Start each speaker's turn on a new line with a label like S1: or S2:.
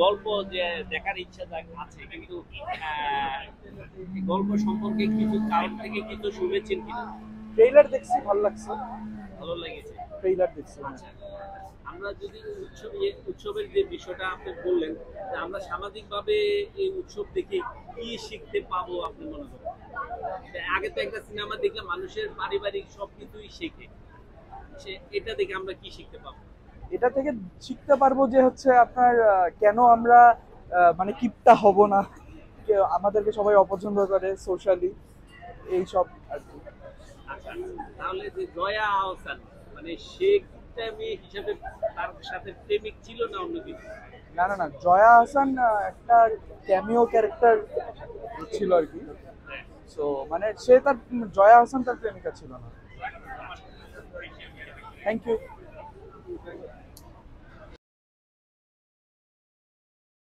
S1: গল্প যে দেখার ইচ্ছা আছে, কিন্তু গল্প সম্পর্কে কিছু কারণ থেকে কিছু শুনেছেন কিনা?
S2: ট্রেইলার দেখছি, ভালো লাগছে।
S1: ভালো লেগেছে?
S2: ট্রেইলার দেখছি।
S1: আচ্ছা, আমরা যদি উৎসবের যে বিষয়টা আপনি বললেন, যে আমরা সামাজিকভাবে এই উৎসব দেখে কি শিখতে পাবো আপনি মনে করেন? আগে তো একটা সিনেমা দেখলে মানুষের পারিবারিক সবকিছুই শেখে, সে এটা দেখে আমরা কি শিখতে পাবো?
S2: এটা থেকে শিখতে পারবো যে হচ্ছে আপনার কেন আমরা মানে কিপটা হব না, আমাদেরকে সবাই অপছন্দ করে সোশ্যালি, এইসব আর কি।
S1: আচ্ছা, তাহলে যে জয়া আহসান, মানে সে একটা মেয়ে হিসাবে তার সাথে প্রেমিক ছিল না অন্য কিছু?
S2: না না না, জয়া আহসান একটা ক্যামিও ক্যারেক্টার ছিল আর কি।
S1: হ্যাঁ।
S2: সো মানে সে তার, জয়া আহসান তার প্রেমিকা ছিল না। Thank you.